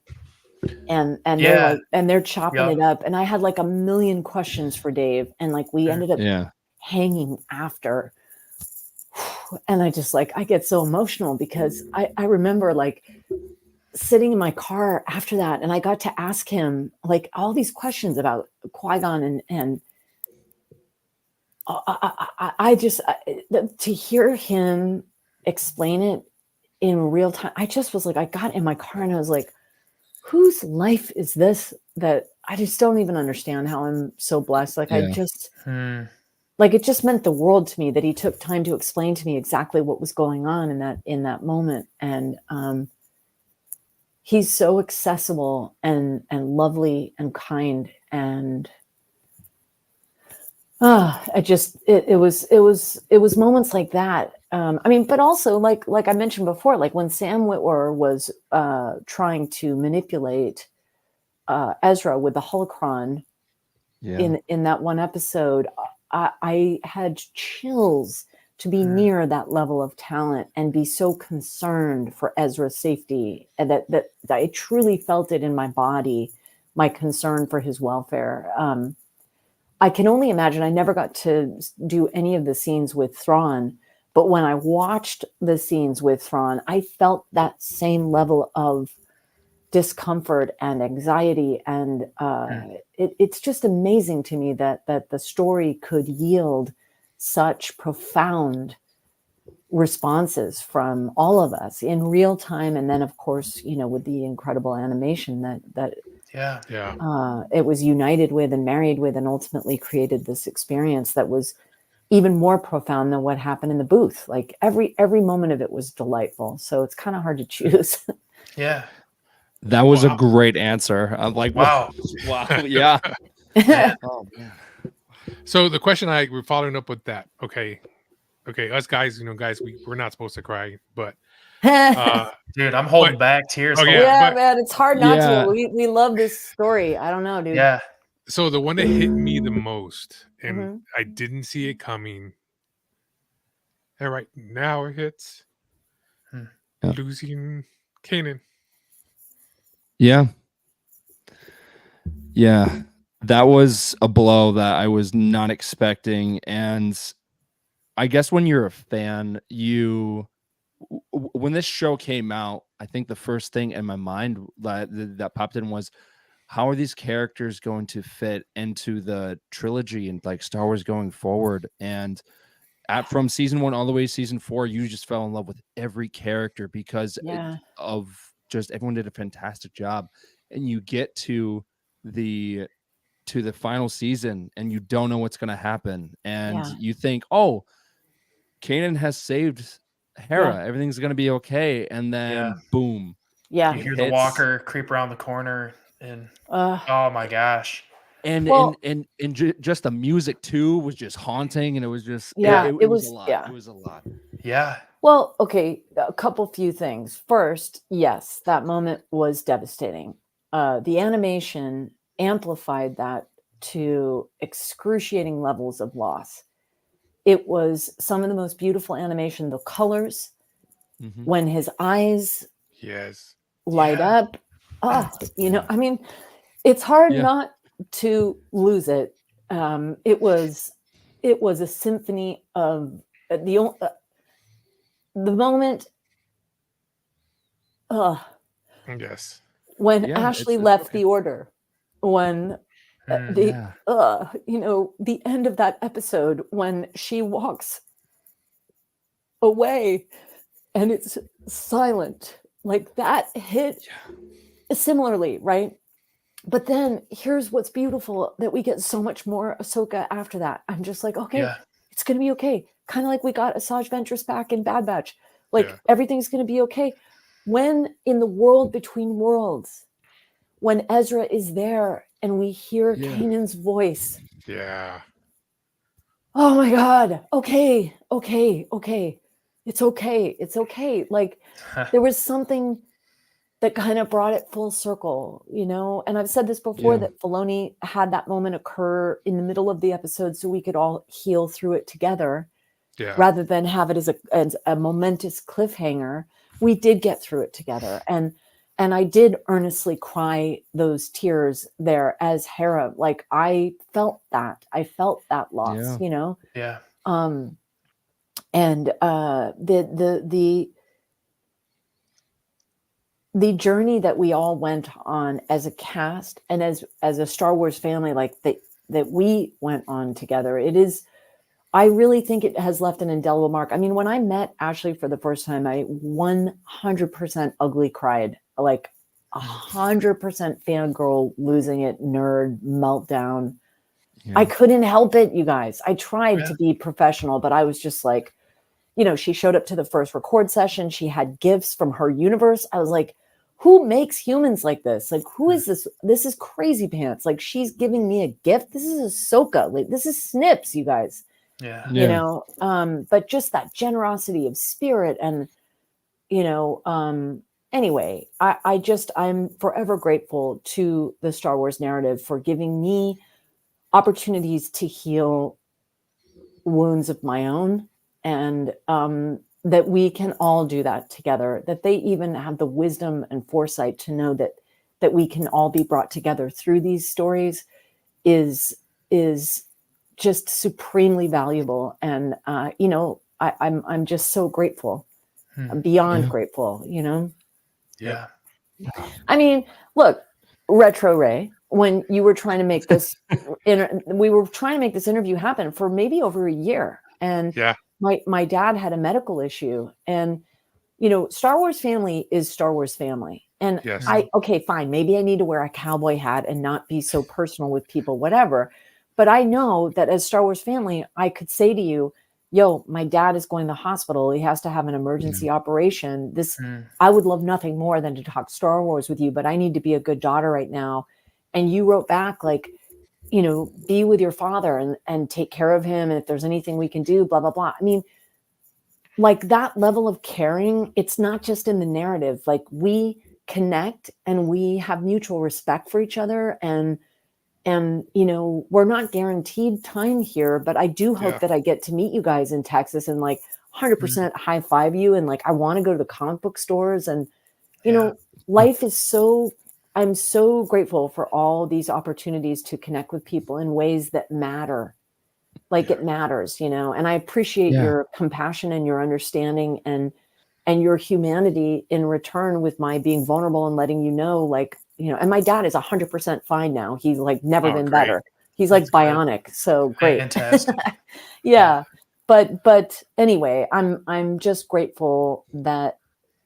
and they're like, and they're chopping it up, and I had like a million questions for Dave, and like we ended up hanging after. And I just like, I get so emotional because I remember like sitting in my car after that, and I got to ask him like all these questions about Qui-Gon, and I just to hear him explain it in real time, I just was like, I got in my car and I was like, whose life is this that I just don't even understand how I'm so blessed. Like I just like, it just meant the world to me that he took time to explain to me exactly what was going on in that moment. And he's so accessible and lovely and kind, and it was moments like that. I mean, but also like I mentioned before, like when Sam Witwer was trying to manipulate Ezra with the holocron in that one episode, I had chills to be near that level of talent and be so concerned for Ezra's safety, and that I truly felt it in my body, my concern for his welfare. I can only imagine. I never got to do any of the scenes with Thrawn, but when I watched the scenes with Thrawn, I felt that same level of discomfort and anxiety, and it's just amazing to me that the story could yield such profound responses from all of us in real time, and then of course, you know, with the incredible animation that it was united with and married with, and ultimately created this experience that was even more profound than what happened in the booth. Like every moment of it was delightful. So it's kind of hard to choose. Yeah. That was a great answer. I'm like, Wow. wow, yeah. Man. Oh man. So the question we're following up with that. Okay, us guys, you know, guys, we're not supposed to cry, but Dude, I'm holding back tears. Oh, Hold yeah, on. yeah, but- man, it's hard not Yeah. to. We love this story. I don't know, dude. Yeah. so the one that hit me the most, and Mhm. I didn't see it coming. And right now it hits Yeah. losing Kanan. Yeah. Yeah. That was a blow that I was not expecting. And I guess when you're a fan, when this show came out, I think the first thing in my mind that popped in was, how are these characters going to fit into the trilogy and like Star Wars going forward? And from season 1 all the way to season 4, you just fell in love with every character because Yeah. of just everyone did a fantastic job. And you get to the final season and you don't know what's going to happen, and Yeah. you think, oh, Kanan has saved Hera, Yeah. everything's going to be okay, and then boom, Yeah. You it hear the hits. walker creep around the corner, and Uh, oh my gosh. And Well- and just the music too was just haunting, and it was just Yeah, it was a lot. yeah. It was a lot. Yeah. Well, okay, a few things. First, yes, that moment was devastating. The animation amplified that to excruciating levels of loss. It was some of the most beautiful animation, the colors, Mhm. when his eyes Yes. light Yeah. up. You know, I mean, it's hard Yeah. not to lose it. It was a symphony of the moment Yes. when Yeah, Ashley it's left okay. the order, when Yeah. you know, the end of that episode when she walks away and it's silent, like that hit similarly, right? But then here's what's beautiful, that we get so much more Ahsoka after that. I'm just like, okay, Yeah. it's gonna be okay. Kind of like we got Asajj Ventress back in Bad Batch. Like Yeah. everything's gonna be okay. When in the world between worlds, when Ezra is there and we hear Yeah. Kanan's voice, Yeah. oh my God, okay. It's okay. It's okay. Like there was something that kind of brought it full circle, you know? And I've said this before, Yeah. that Filoni had that moment occur in the middle of the episode so we could all heal through it together, Yeah. rather than have it as a momentous cliffhanger. We did get through it together. And I did earnestly cry those tears there as Hera. Like I felt that loss, Yeah. you know? Yeah. And the journey that we all went on as a cast and as a Star Wars family, like that we went on together, I really think it has left an indelible mark. I mean, when I met Ashley for the first time, I 100% ugly cried, like 100% fangirl, losing it, nerd meltdown. Yeah. I couldn't help it, you guys. I tried to be professional, but I was just like, you know, she showed up to the first record session. She had gifts from her universe. I was like, who makes humans like this? Like, who is this? This is crazy pants. Like, she's giving me a gift. This is Ahsoka. Like, this is Snips, you guys. Yeah. You know, but just that generosity of spirit, and you know, anyway, I'm forever grateful to the Star Wars narrative for giving me opportunities to heal wounds of my own, and that we can all do that together, that they even have the wisdom and foresight to know that we can all be brought together through these stories is just supremely valuable. And you know, I'm just so grateful. I'm beyond grateful, you know. Yeah. I mean, look, Retro Ray, when you were trying to make this, we were trying to make this interview happen for maybe over a year, and Yeah. my dad had a medical issue, and Star Wars family is Star Wars family. And Yes. okay, fine. Maybe I need to wear a cowboy hat and not be so personal with people, whatever. But I know that as Star Wars family, I could say to you, yo, my dad is going to the hospital. He has to have an emergency operation. I would love nothing more than to talk Star Wars with you, but I need to be a good daughter right now. And you wrote back like, be with your father and take care of him. And if there's anything we can do, blah, blah, blah. I mean, like that level of caring, it's not just in the narrative. Like we connect and we have mutual respect for each other. And we're not guaranteed time here, but I do hope that I get to meet you guys in Texas and like 100% high five you. And like, I want to go to the comic book stores and, life is I'm so grateful for all these opportunities to connect with people in ways that matter. Like it matters, and I appreciate your compassion and your understanding and your humanity in return with my being vulnerable and letting like, and my dad is 100% fine now. He's like never been great. better. He's like bionic. So great. Fantastic. Yeah. But anyway, I'm just grateful that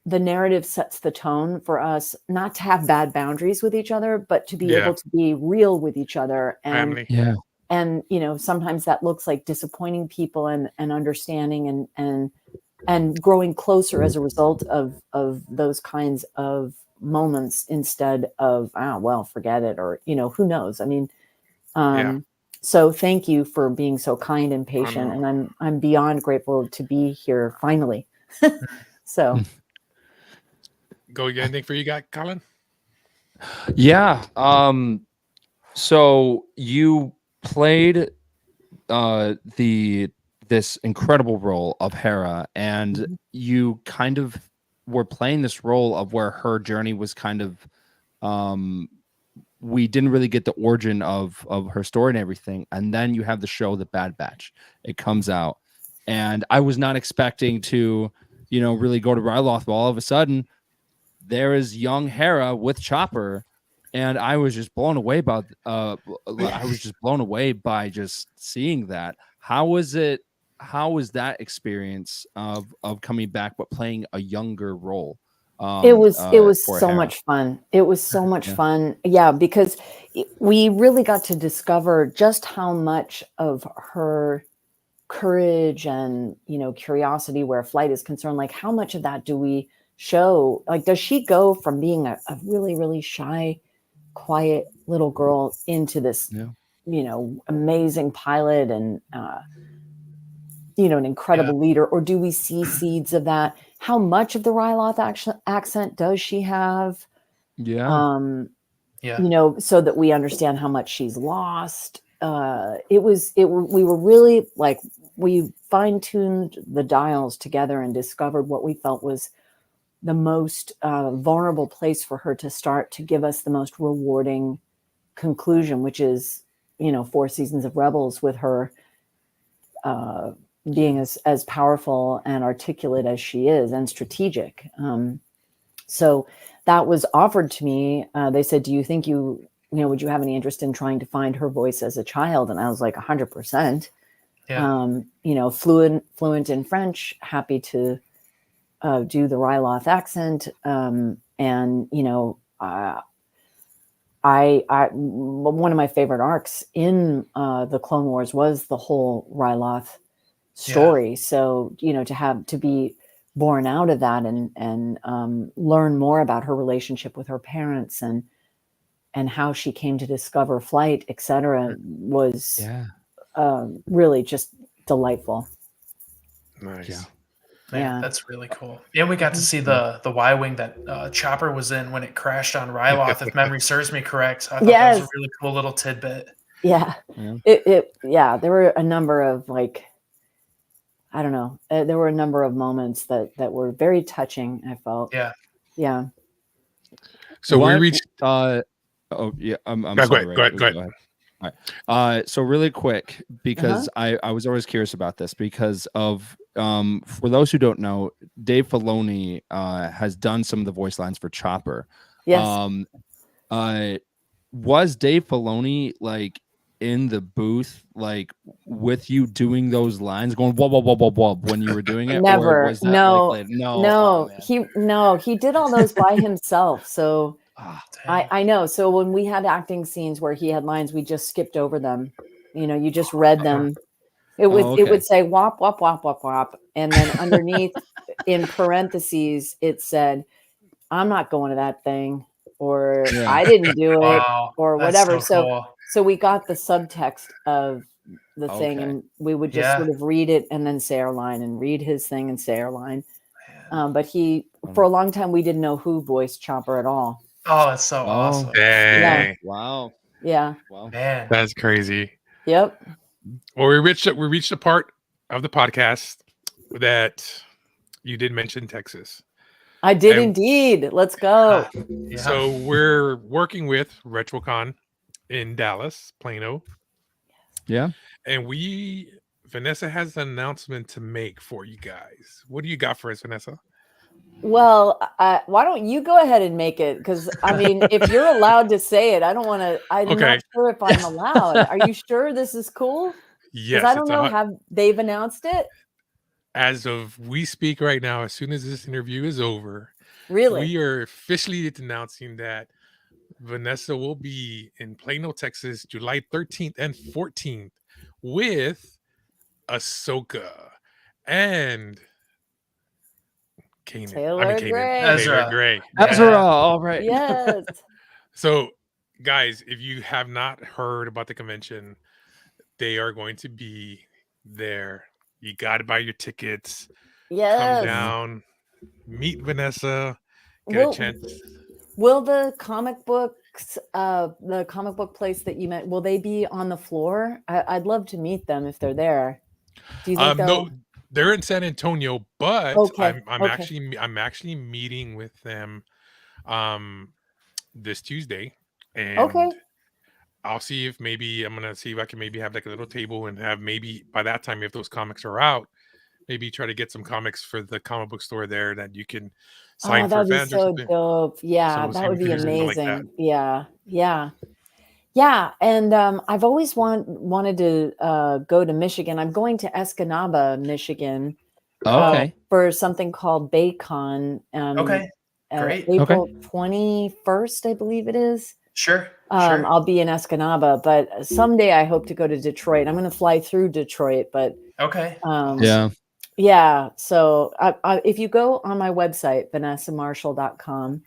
the narrative sets the tone for us not to have bad boundaries with each other, but to be able to be real with each other. And family. And sometimes that looks like disappointing people and understanding and growing closer as a result of those kinds of moments instead of well, forget it, or who knows. I mean, so thank you for being so kind and patient, and I'm beyond grateful to be here finally. So Go, you got anything for you got, Colin? Yeah. So you played this incredible role of Hera, and you kind of were playing this role of where her journey was kind of we didn't really get the origin of her story and everything. And then you have the show The Bad Batch. It comes out, and I was not expecting to really go to Ryloth, but all of a sudden there is young Hera with Chopper. And I was just blown away by just seeing that. How was it? How was that experience of coming back but playing a younger role? It was so Hera? much fun. It was so much fun. Yeah, because we really got to discover just how much of her courage and curiosity where flight is concerned. Like, how much of that do we show? Like, does she go from being a really, really shy, quiet little girl into this amazing pilot and an incredible leader, or do we see seeds of that? How much of the Ryloth accent does she have? So that we understand how much she's lost. We were really like, we fine-tuned the dials together and discovered what we felt was the most vulnerable place for her to start to give us the most rewarding conclusion, which is, 4 seasons of Rebels, with her being as powerful and articulate as she is and strategic. So that was offered to me. They said, do you think would you have any interest in trying to find her voice as a child? And I was like, 100%. Fluent in French, happy to do the Ryloth accent. One of my favorite arcs in the Clone Wars was the whole Ryloth story. So, to be born out of that and learn more about her relationship with her parents and how she came to discover flight, etc., was really just delightful. Nice. Yeah, that's really cool. And we got to see the Y-wing that Chopper was in when it crashed on Ryloth, if memory serves me correct. So I thought that was a really cool little tidbit. Yeah. There were a number of there were a number of moments that were very touching, I felt. Yeah. So we reached I'm go sorry. Go ahead. All right. So really quick, because I was always curious about this because of for those who don't know, Dave Filoni has done some of the voice lines for Chopper. Yes. Was Dave Filoni like in the booth, like with you doing those lines, going whoa, whoa, whoa, whoa, whoa, when you were doing it, or Never. was that No. like later? No, No. He did all those by himself. So Ah, I know. So when we had acting scenes where he had lines, we just skipped over them. You know, you just read them. It would Oh, it okay. would say wop wop wop wop wop, and then underneath in parentheses it said, "I'm not going to that thing," or Yeah. "I didn't do it," Wow, or that's whatever. so cool. So we got the subtext of the thing, Okay. and we would just Yeah. sort of read it and then say our line, and read his thing and say our line. Man. But for a long time, we didn't know who voiced Chopper at all. Oh, that's so Oh. awesome. Dang. Wow. Yeah. Wow. Man. That's crazy. Yep. Well, we reached a part of the podcast that you did mention Texas. I did And- indeed. Let's go. Yeah. So we're working with RetroCon in Dallas, Plano, Yeah. and Vanessa has an announcement to make for you guys. What do you got for us, Vanessa? Well, why don't you go ahead and make it? Because I mean, if you're allowed to say it, I don't want to. I'm Okay. not sure if I'm allowed. Are you sure this is cool? Yes, Because I don't it's know. Have they've announced it? as of we speak right now, as soon as this interview is over, Really? we are officially announcing that Vanessa will be in Plano, Texas, July 13th and 14th with Ahsoka and Taylor Gray. Taylor Gray. Ezra. All right. Yes. So, guys, if you have not heard about the convention, they are going to be there. You got to buy your tickets. Yes. Come down, meet Vanessa, get a chance. Will the comic books, the comic book place that you met, will they be on the floor? I'd love to meet them if they're there. Do you think No, they're in San Antonio, but Okay, I'm okay. actually meeting with them this Tuesday, and Okay. I'll see if maybe I'm gonna see if I can maybe have like a little table and have maybe by that time, if those comics are out, maybe try to get some comics for the comic book store there that you can sign Oh, for that'd be fans or so something. dope. Yeah, So we'll see that if would we be can do something like that. amazing. Yeah. And I've always wanted to go to Michigan. I'm going to Escanaba, Michigan, Okay. for something called BayCon. Okay. Great. April 21st, I believe it is. Sure. Sure. I'll be in Escanaba, but someday I hope to go to Detroit. I'm going to fly through Detroit, but Okay. Yeah. So if you go on my website, vanessamarshall.com,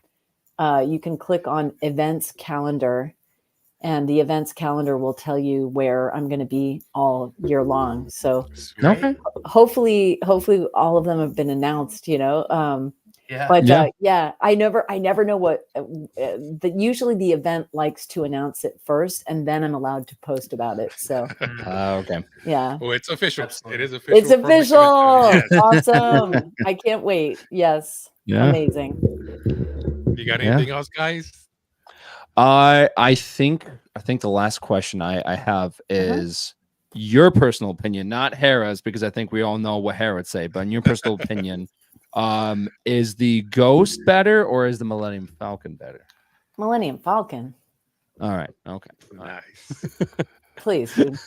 you can click on events calendar, and the events calendar will tell you where I'm going to be all year long. So Okay. hopefully all of them have been announced, Yeah. but Yeah. I never know what usually the event likes to announce it first, and then I'm allowed to post about it. So Okay. yeah. Well, it's official. Absolutely. It is official. It's from the official. convention. Yes. Awesome. I can't wait. Yes. Yeah. Amazing. You got anything else, guys? I think the last question I have is your personal opinion, not Hera's, because I think we all know what Hera would say, but in your personal opinion, is the Ghost better or is the Millennium Falcon better? Millennium Falcon. All right. Okay. Nice. Please, dude.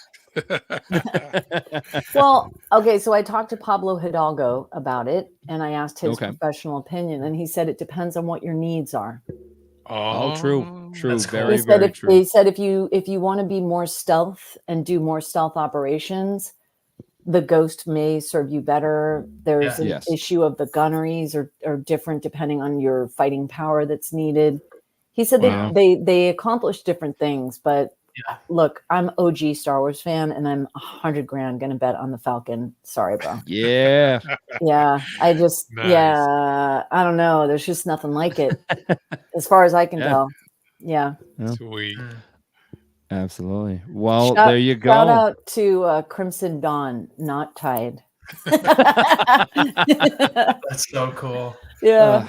Well, okay, so I talked to Pablo Hidalgo about it, and I asked his professional opinion, and he said it depends on what your needs are. Oh, true. That's cool. Very, very true. He said if you want to be more stealth and do more stealth operations, the Ghost may serve you better. There's an issue of the gunneries are different depending on your fighting power that's needed. He said they accomplish different things, but look, I'm OG Star Wars fan, and I'm $100,000 gonna bet on the Falcon. Sorry, bro. Yeah. Yeah, I just Nice. I don't know. There's just nothing like it, as far as I can tell. Yeah. Sweet. Absolutely. Well, there you go. Shout out to Crimson Dawn, not Tide. That's so cool. Yeah.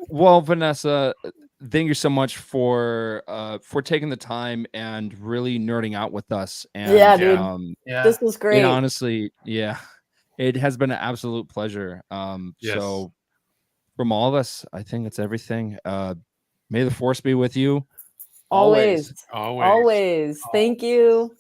Well, Vanessa, thank you so much for taking the time and really nerding out with us. And yeah, dude. This was great. And honestly, it has been an absolute pleasure. Yes. So from all of us, I think it's everything. May the force be with you. Always. Always. Always. Thank you.